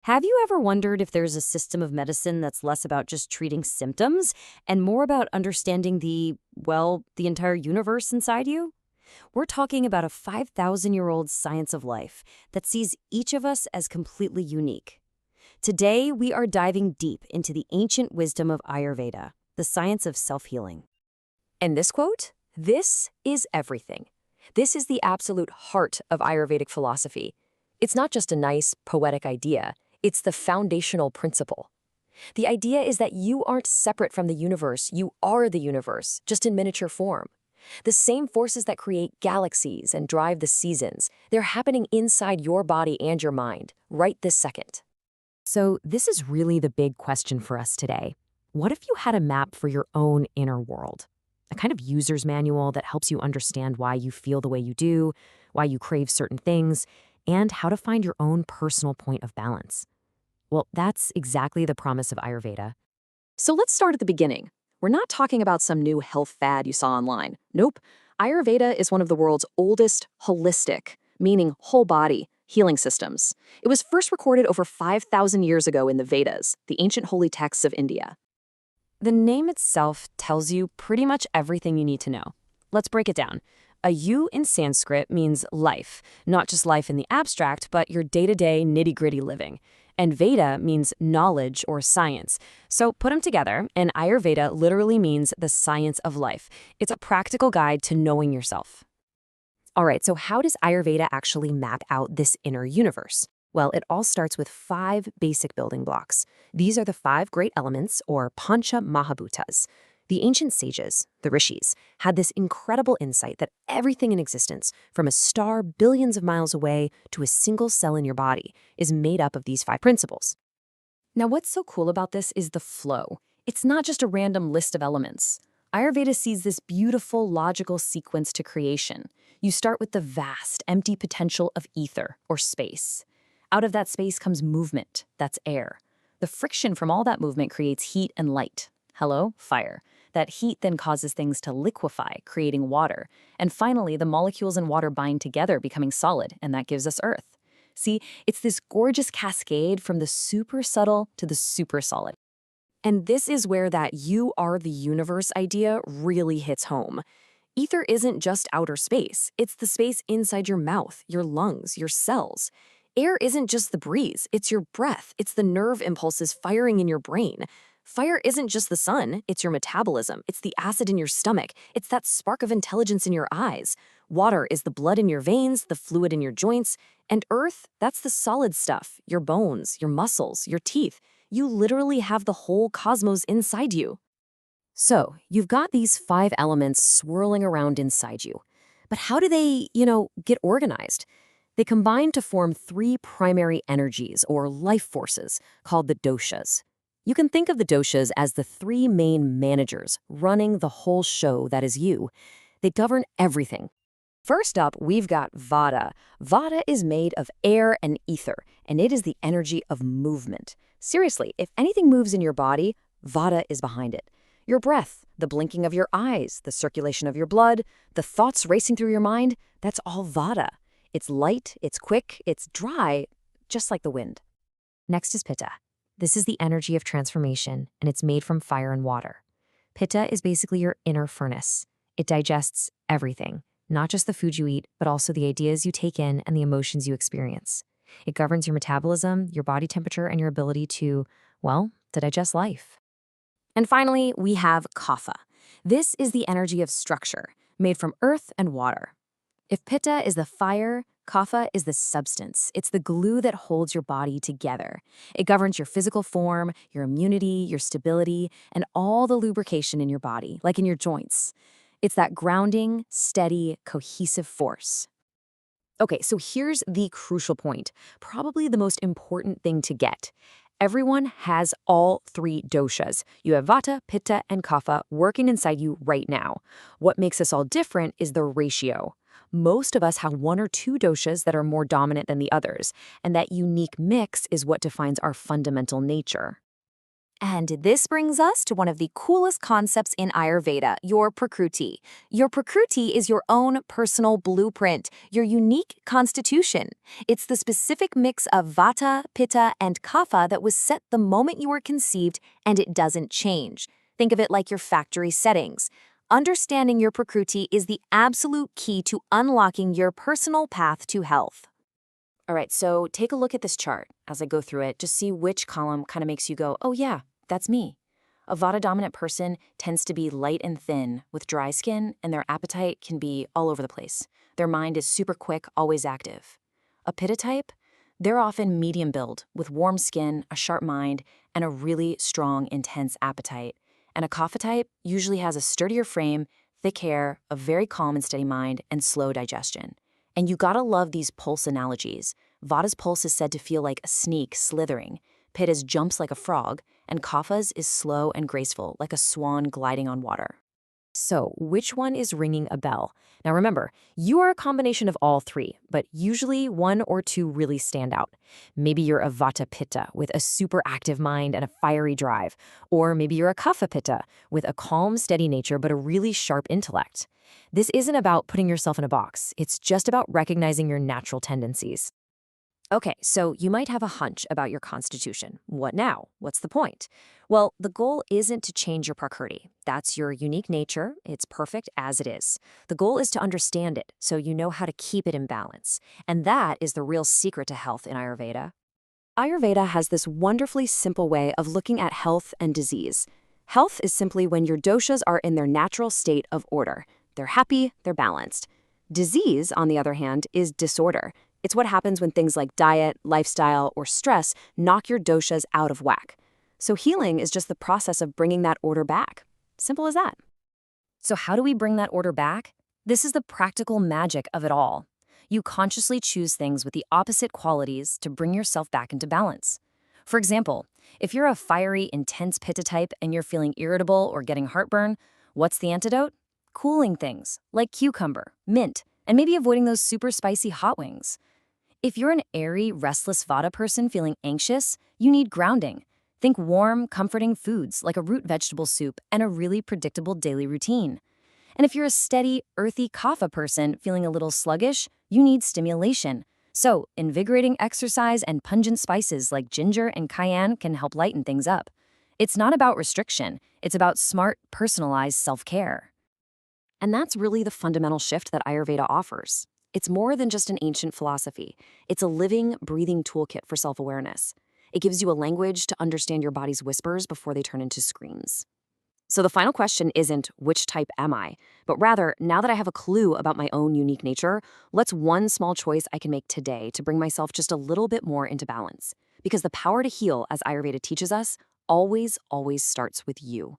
Have you ever wondered if there's a system of medicine that's less about just treating symptoms and more about understanding the entire universe inside you? We're talking about a 5,000-year-old science of life that sees each of us as completely unique. Today, we are diving deep into the ancient wisdom of Ayurveda, the science of self-healing. And this quote, "This is everything." This is the absolute heart of Ayurvedic philosophy. It's not just a nice, poetic idea. It's the foundational principle. The idea is that you aren't separate from the universe, you are the universe, just in miniature form. The same forces that create galaxies and drive the seasons, they're happening inside your body and your mind, right this second. So this is really the big question for us today. What if you had a map for your own inner world? A kind of user's manual that helps you understand why you feel the way you do, why you crave certain things, and how to find your own personal point of balance. Well, that's exactly the promise of Ayurveda. So let's start at the beginning. We're not talking about some new health fad you saw online. Nope. Ayurveda is one of the world's oldest holistic, meaning whole body, healing systems. It was first recorded over 5,000 years ago in the Vedas, the ancient holy texts of India. The name itself tells you pretty much everything you need to know. Let's break it down. A U in Sanskrit means life, not just life in the abstract, but your day-to-day nitty-gritty living. And Veda means knowledge or science. So put them together, and Ayurveda literally means the science of life. It's a practical guide to knowing yourself. All right, so how does Ayurveda actually map out this inner universe? Well, it all starts with 5 basic building blocks. These are the 5 great elements, or pancha mahabhutas. The ancient sages, the rishis, had this incredible insight that everything in existence, from a star billions of miles away to a single cell in your body, is made up of these 5 principles. Now, what's so cool about this is the flow. It's not just a random list of elements. Ayurveda sees this beautiful, logical sequence to creation. You start with the vast, empty potential of ether, or space. Out of that space comes movement, that's air. The friction from all that movement creates heat and light. Hello, fire. That heat then causes things to liquefy, creating water. And finally, the molecules in water bind together, becoming solid, and that gives us earth. See, it's this gorgeous cascade from the super subtle to the super solid. And this is where that you are the universe idea really hits home. Ether isn't just outer space. It's the space inside your mouth, your lungs, your cells. Air isn't just the breeze. It's your breath. It's the nerve impulses firing in your brain. Fire isn't just the sun, it's your metabolism, it's the acid in your stomach, it's that spark of intelligence in your eyes. Water is the blood in your veins, the fluid in your joints. And earth, that's the solid stuff, your bones, your muscles, your teeth. You literally have the whole cosmos inside you. So, you've got these 5 elements swirling around inside you. But how do they, get organized? They combine to form 3 primary energies, or life forces, called the doshas. You can think of the doshas as the 3 main managers running the whole show that is you. They govern everything. First up, we've got Vata. Vata is made of air and ether, and it is the energy of movement. Seriously, if anything moves in your body, Vata is behind it. Your breath, the blinking of your eyes, the circulation of your blood, the thoughts racing through your mind, that's all Vata. It's light, it's quick, it's dry, just like the wind. Next is Pitta. This is the energy of transformation, and it's made from fire and water. Pitta is basically your inner furnace. It digests everything, not just the food you eat, but also the ideas you take in and the emotions you experience. It governs your metabolism, your body temperature, and your ability to digest life. And finally, we have Kapha. This is the energy of structure, made from earth and water. If Pitta is the fire, Kapha is the substance. It's the glue that holds your body together. It governs your physical form, your immunity, your stability, and all the lubrication in your body, like in your joints. It's that grounding, steady, cohesive force. Okay, so here's the crucial point, probably the most important thing to get. Everyone has all 3 doshas. You have Vata, Pitta, and Kapha working inside you right now. What makes us all different is the ratio. Most of us have 1 or 2 doshas that are more dominant than the others, and that unique mix is what defines our fundamental nature. And this brings us to one of the coolest concepts in Ayurveda, your Prakriti. Your Prakriti is your own personal blueprint, your unique constitution. It's the specific mix of Vata, Pitta, and Kapha that was set the moment you were conceived, and it doesn't change. Think of it like your factory settings. Understanding your Prakriti is the absolute key to unlocking your personal path to health. All right, so take a look at this chart. As I go through it, just see which column kind of makes you go, oh yeah, that's me. A Vata-dominant person tends to be light and thin with dry skin, and their appetite can be all over the place. Their mind is super quick, always active. A Pitta type, they're often medium build with warm skin, a sharp mind, and a really strong, intense appetite. And a Kapha type usually has a sturdier frame, thick hair, a very calm and steady mind, and slow digestion. And you gotta love these pulse analogies. Vata's pulse is said to feel like a snake slithering. Pitta's jumps like a frog, and Kapha's is slow and graceful, like a swan gliding on water. So, which one is ringing a bell? Now remember, you are a combination of all three, but usually one or two really stand out. Maybe you're a Vata Pitta with a super active mind and a fiery drive, or maybe you're a Kapha Pitta with a calm, steady nature but a really sharp intellect. This isn't about putting yourself in a box. It's just about recognizing your natural tendencies. Okay, so you might have a hunch about your constitution. What now? What's the point? Well, the goal isn't to change your prakriti. That's your unique nature. It's perfect as it is. The goal is to understand it so you know how to keep it in balance. And that is the real secret to health in Ayurveda. Ayurveda has this wonderfully simple way of looking at health and disease. Health is simply when your doshas are in their natural state of order. They're happy, they're balanced. Disease, on the other hand, is disorder. It's what happens when things like diet, lifestyle, or stress knock your doshas out of whack. So healing is just the process of bringing that order back. Simple as that. So how do we bring that order back? This is the practical magic of it all. You consciously choose things with the opposite qualities to bring yourself back into balance. For example, if you're a fiery, intense Pitta type and you're feeling irritable or getting heartburn, what's the antidote? Cooling things like cucumber, mint, and maybe avoiding those super spicy hot wings. If you're an airy, restless Vata person feeling anxious, you need grounding. Think warm, comforting foods like a root vegetable soup and a really predictable daily routine. And if you're a steady, earthy Kapha person feeling a little sluggish, you need stimulation. So, invigorating exercise and pungent spices like ginger and cayenne can help lighten things up. It's not about restriction, it's about smart, personalized self-care. And that's really the fundamental shift that Ayurveda offers. It's more than just an ancient philosophy. It's a living, breathing toolkit for self-awareness. It gives you a language to understand your body's whispers before they turn into screams. So the final question isn't, which type am I? But rather, now that I have a clue about my own unique nature, what's one small choice I can make today to bring myself just a little bit more into balance? Because the power to heal, as Ayurveda teaches us, always starts with you.